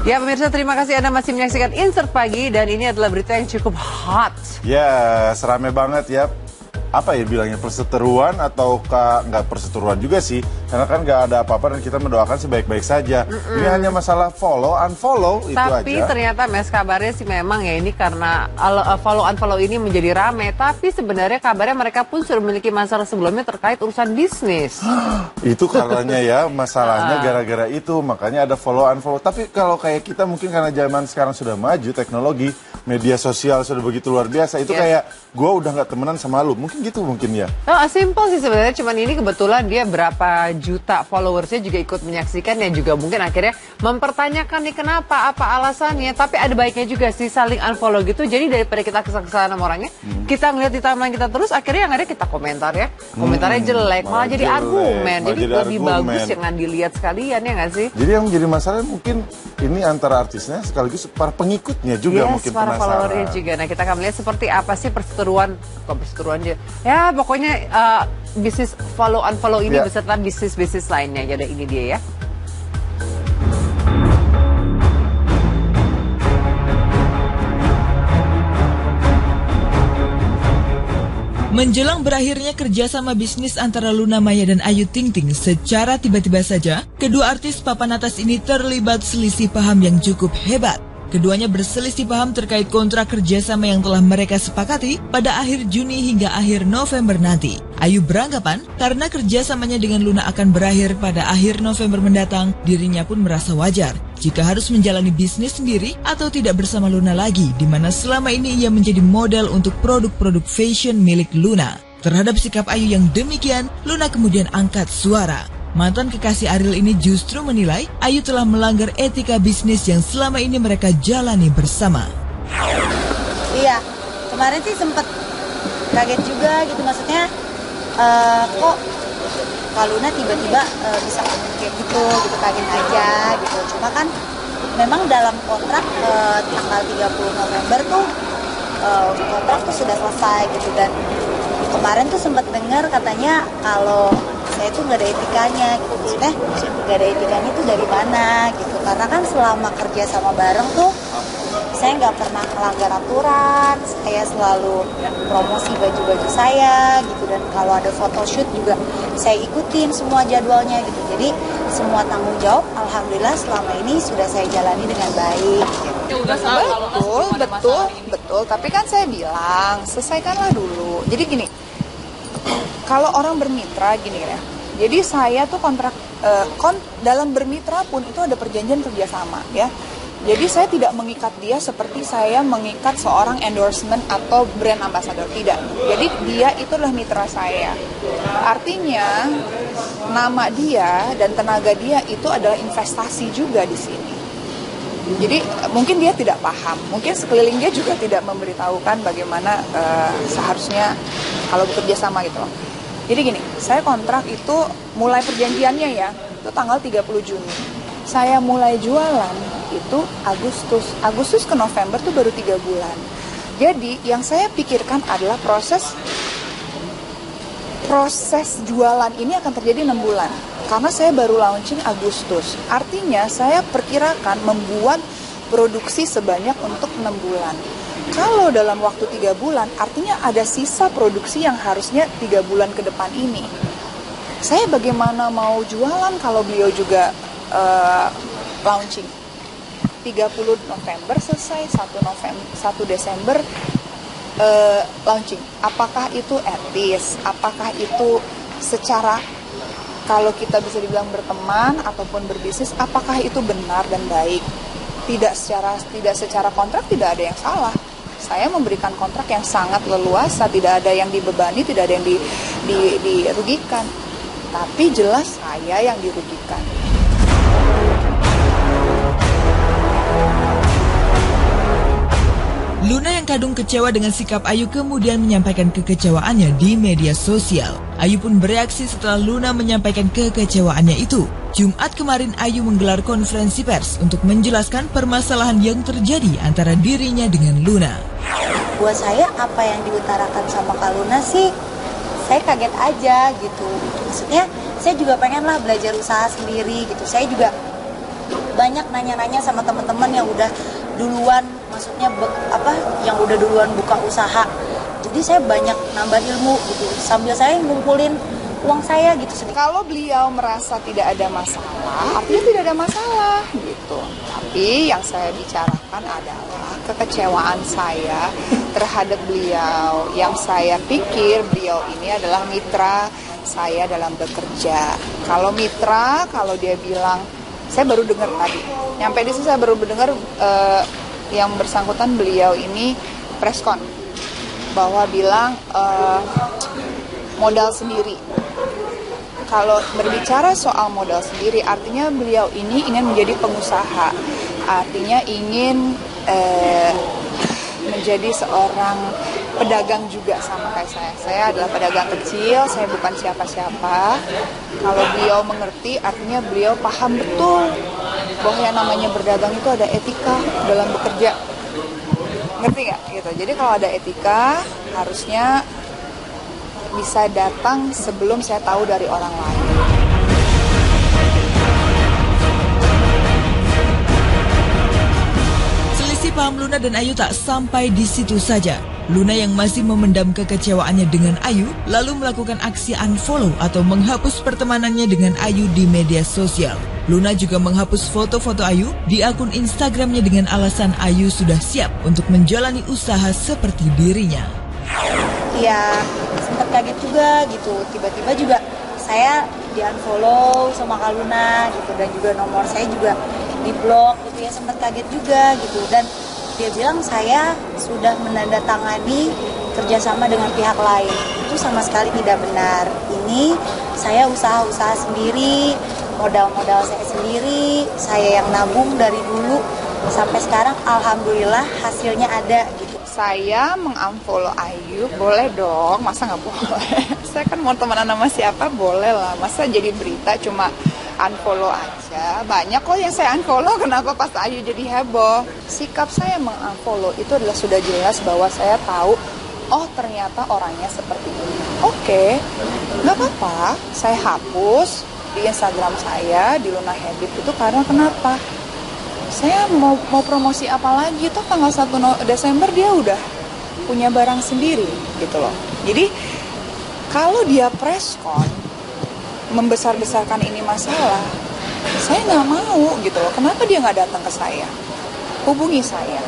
Ya pemirsa, terima kasih Anda masih menyaksikan Insert Pagi dan ini adalah berita yang cukup hot. Ya, serame banget ya. Apa ya bilangnya, perseteruan atau nggak perseteruan juga sih, karena kan nggak ada apa-apa dan kita mendoakan sebaik-baik saja. Ini hanya masalah follow unfollow itu aja. Tapi ternyata mes kabarnya sih memang ya ini karena follow unfollow ini menjadi rame. Tapi sebenarnya kabarnya mereka pun sudah memiliki masalah sebelumnya terkait urusan bisnis. Itu karenanya ya masalahnya gara-gara itu makanya ada follow unfollow. Tapi kalau kayak kita mungkin karena zaman sekarang sudah maju teknologi, media sosial sudah begitu luar biasa. Itu kayak gue udah nggak temenan sama lu. Mungkin gitu mungkin ya. Simple sih sebenarnya, cuman ini kebetulan dia berapa juta followersnya juga ikut menyaksikan dan juga mungkin akhirnya mempertanyakan nih kenapa, apa alasannya. Tapi ada baiknya juga sih saling unfollow gitu. Jadi daripada kita kesal-kesalan sama orangnya, kita ngeliat di timeline kita terus, akhirnya yang ada kita komentar ya. Komentarnya jelek, malah jadi argumen. Jadi lebih bagus jangan dilihat sekalian ya nggak sih? Jadi yang menjadi masalah mungkin ini antara artisnya sekaligus para pengikutnya juga mungkin para penasaran. followernya juga. Nah kita akan melihat seperti apa sih perseteruan, kok perseteruan aja. Ya pokoknya bisnis follow unfollow ini beserta bisnis-bisnis lainnya. Jadi ini dia ya. Menjelang berakhirnya kerjasama bisnis antara Luna Maya dan Ayu Ting Ting, secara tiba-tiba saja, kedua artis papan atas ini terlibat selisih paham yang cukup hebat. Keduanya berselisih paham terkait kontrak kerjasama yang telah mereka sepakati pada akhir Juni hingga akhir November nanti. Ayu beranggapan karena kerjasamanya dengan Luna akan berakhir pada akhir November mendatang, dirinya pun merasa wajar jika harus menjalani bisnis sendiri atau tidak bersama Luna lagi, di mana selama ini ia menjadi model untuk produk-produk fashion milik Luna. Terhadap sikap Ayu yang demikian, Luna kemudian angkat suara. Mantan kekasih Ariel ini justru menilai Ayu telah melanggar etika bisnis yang selama ini mereka jalani bersama. Iya, kemarin sih sempet kaget juga gitu, maksudnya kok Kak Luna tiba-tiba bisa kayak gitu kaget aja gitu. Cuma kan memang dalam kontrak tanggal 30 November tuh kontrak tuh sudah selesai gitu, dan kemarin tuh sempat dengar katanya kalau saya tuh nggak ada etikanya gitu, maksudnya nggak ada etikanya tuh dari mana gitu, karena kan selama kerja sama bareng tuh saya nggak pernah melanggar aturan, saya selalu promosi baju-baju saya gitu, dan kalau ada photoshoot juga saya ikutin semua jadwalnya gitu, jadi semua tanggung jawab alhamdulillah selama ini sudah saya jalani dengan baik gitu. Betul, tapi kan saya bilang selesaikanlah dulu. Jadi gini, kalau orang bermitra gini ya, jadi saya tuh kontrak dalam bermitra pun itu ada perjanjian kerjasama ya. Jadi saya tidak mengikat dia seperti saya mengikat seorang endorsement atau brand ambassador, tidak. Jadi dia itu adalah mitra saya. Artinya nama dia dan tenaga dia itu adalah investasi juga di sini. Jadi mungkin dia tidak paham, mungkin sekeliling dia juga tidak memberitahukan bagaimana seharusnya kalau bekerja sama gitu loh. Jadi gini, saya kontrak itu mulai perjanjiannya ya, itu tanggal 30 Juni. Saya mulai jualan itu Agustus ke November tuh baru 3 bulan. Jadi yang saya pikirkan adalah proses jualan ini akan terjadi 6 bulan. Karena saya baru launching Agustus. Artinya saya perkirakan membuat produksi sebanyak untuk 6 bulan. Kalau dalam waktu 3 bulan, artinya ada sisa produksi yang harusnya 3 bulan ke depan ini. Saya bagaimana mau jualan kalau beliau juga launching? 30 November selesai, 1 Desember launching. Apakah itu etis? Apakah itu secara, kalau kita bisa dibilang berteman ataupun berbisnis, apakah itu benar dan baik? Tidak secara kontrak tidak ada yang salah. Saya memberikan kontrak yang sangat leluasa, tidak ada yang dibebani, tidak ada yang dirugikan. Tapi jelas saya yang dirugikan. Luna yang kadung kecewa dengan sikap Ayu kemudian menyampaikan kekecewaannya di media sosial. Ayu pun bereaksi setelah Luna menyampaikan kekecewaannya itu. Jumat kemarin Ayu menggelar konferensi pers untuk menjelaskan permasalahan yang terjadi antara dirinya dengan Luna. Buat saya apa yang diutarakan sama Kak Luna sih, saya kaget aja gitu. Maksudnya saya juga pengen lah belajar usaha sendiri gitu. Saya juga banyak nanya-nanya sama teman-teman yang udah duluan, maksudnya yang udah duluan buka usaha. Jadi saya banyak nambah ilmu gitu sambil saya ngumpulin uang saya gitu. Kalau beliau merasa tidak ada masalah, artinya tidak ada masalah gitu. Tapi yang saya bicarakan adalah kekecewaan saya terhadap beliau. Yang saya pikir beliau ini adalah mitra saya dalam bekerja. Kalau mitra, kalau dia bilang, saya baru dengar tadi, nyampe di sini saya baru dengar yang bersangkutan beliau ini preskon bahwa bilang modal sendiri. Kalau berbicara soal modal sendiri, artinya beliau ini ingin menjadi pengusaha, artinya ingin menjadi seorang pedagang juga sama kayak saya. Saya adalah pedagang kecil, saya bukan siapa-siapa. Kalau beliau mengerti, artinya beliau paham betul bahwa yang namanya berdagang itu ada etika dalam bekerja. Ngerti nggak? Gitu. Jadi kalau ada etika, harusnya bisa datang sebelum saya tahu dari orang lain. Selisih paham Luna dan Ayu tak sampai di situ saja. Luna yang masih memendam kekecewaannya dengan Ayu lalu melakukan aksi unfollow atau menghapus pertemanannya dengan Ayu di media sosial. Luna juga menghapus foto-foto Ayu di akun Instagramnya dengan alasan Ayu sudah siap untuk menjalani usaha seperti dirinya. Ya sempat kaget juga gitu, tiba-tiba juga saya di unfollow sama Kak Luna gitu, dan juga nomor saya juga di blok gitu ya, sempat kaget juga gitu. Dan dia bilang saya sudah menandatangani kerjasama dengan pihak lain. Itu sama sekali tidak benar. Ini saya usaha-usaha sendiri, modal-modal saya sendiri, saya yang nabung dari dulu sampai sekarang, alhamdulillah hasilnya ada gitu. Saya mengunfollow Ayu, boleh dong, masa nggak boleh? Saya kan mau temenan sama siapa, boleh lah. Masa jadi berita cuma unfollow aja? Banyak kok yang saya unfollow, kenapa pas Ayu jadi heboh? Sikap saya mengunfollow itu adalah sudah jelas bahwa saya tahu, oh ternyata orangnya seperti ini. Oke, nggak apa-apa, saya hapus di Instagram saya, di Luna Habit itu karena kenapa? Saya mau promosi apa lagi, toh tanggal 1 Desember dia udah punya barang sendiri gitu loh. Jadi kalau dia preskon membesar-besarkan ini masalah, saya nggak mau gitu loh. Kenapa dia nggak datang ke saya? Hubungi saya.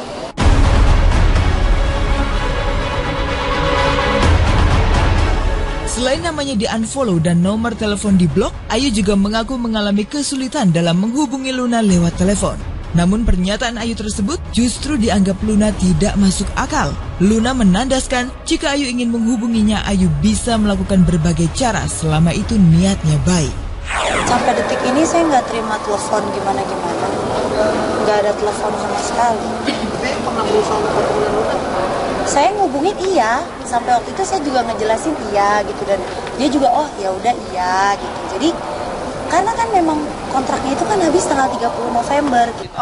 Selain namanya di-unfollow dan nomor telepon di-blok, Ayu juga mengaku mengalami kesulitan dalam menghubungi Luna lewat telepon. Namun pernyataan Ayu tersebut justru dianggap Luna tidak masuk akal. Luna menandaskan jika Ayu ingin menghubunginya, Ayu bisa melakukan berbagai cara selama itu niatnya baik. Sampai detik ini saya nggak terima telepon gimana-gimana. Nggak ada telepon sama sekali. Pernah berusaha untuk hubungan Luna? Saya ngubungin iya, sampai waktu itu saya juga ngejelasin iya gitu, dan dia juga oh ya udah iya gitu. Jadi karena kan memang kontraknya itu kan habis tanggal 30 November gitu.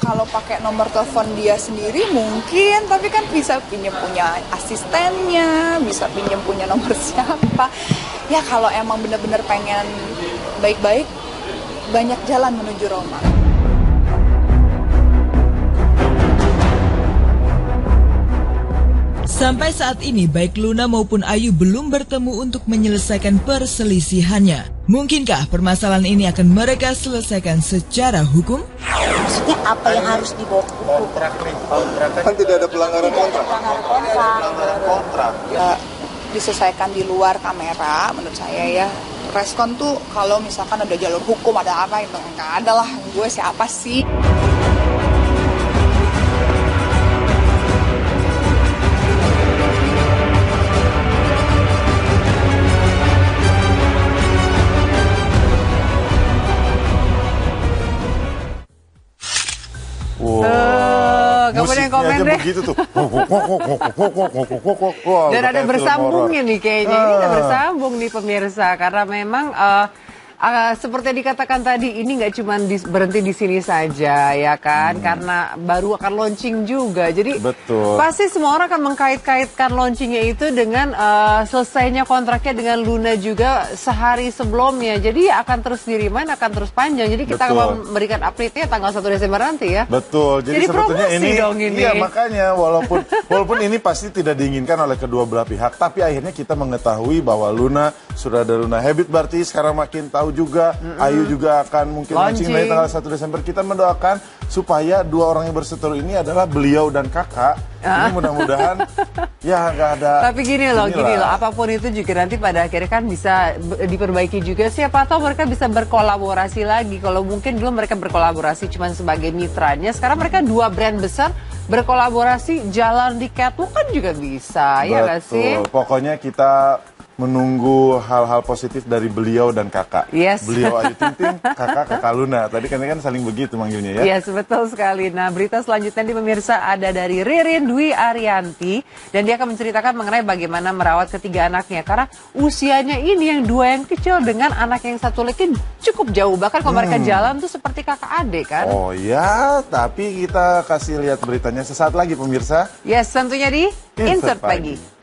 Kalau pakai nomor telepon dia sendiri mungkin, tapi kan bisa pinjam punya asistennya, bisa pinjam punya nomor siapa. Ya kalau emang benar-benar pengen baik-baik, banyak jalan menuju Roma. Sampai saat ini, baik Luna maupun Ayu belum bertemu untuk menyelesaikan perselisihannya. Mungkinkah permasalahan ini akan mereka selesaikan secara hukum? Maksudnya apa yang harus dibawa ke hukum? Kan tidak ada pelanggaran kontrak. Pelanggaran kontrak. Ya, diselesaikan di luar kamera menurut saya ya. Respon tuh kalau misalkan ada jalur hukum, ada apa itu, nggak ada lah. Gue siapa sih? Kemudian komen aja deh. begitu tuh. Dan ada bersambungnya nih kayaknya. Ini ada bersambung nih pemirsa. Karena memang Seperti yang dikatakan tadi, ini nggak cuma berhenti di sini saja, ya kan? Karena baru akan launching juga. Jadi betul. pasti semua orang akan mengkait-kaitkan launchingnya itu dengan selesainya kontraknya dengan Luna juga sehari sebelumnya. Jadi akan terus diriman, akan terus panjang. Jadi kita akan memberikan update-nya tanggal 1 Desember nanti ya. Betul. Jadi sebetulnya ini, iya makanya walaupun ini pasti tidak diinginkan oleh kedua belah pihak, tapi akhirnya kita mengetahui bahwa Luna sudah ada Luna Habit, berarti sekarang makin tahu juga. Ayu juga akan mungkin launching dari tanggal 1 Desember. Kita mendoakan supaya dua orang yang berseteru ini adalah beliau dan kakak. Ini mudah-mudahan ya nggak ada. Tapi gini loh, apapun itu juga nanti pada akhirnya kan bisa diperbaiki juga. Siapa tahu mereka bisa berkolaborasi lagi. Kalau mungkin dulu mereka berkolaborasi cuma sebagai mitranya, sekarang mereka dua brand besar berkolaborasi jalan di catwalk kan juga bisa. Betul. Ya nggak sih? Pokoknya kita menunggu hal-hal positif dari beliau dan kakak. Yes. Beliau Ayu Ting Ting, kakak Luna. Tadi kan saling begitu manggilnya ya. Yes, betul sekali. Nah, berita selanjutnya di pemirsa ada dari Ririn Dwi Arianti. Dan dia akan menceritakan mengenai bagaimana merawat ketiga anaknya. Karena usianya ini yang dua yang kecil dengan anak yang satu lagi cukup jauh. Bahkan kalau mereka jalan tuh seperti kakak adik kan. Oh ya, tapi kita kasih lihat beritanya sesaat lagi pemirsa. Yes, tentunya di Insert Pagi.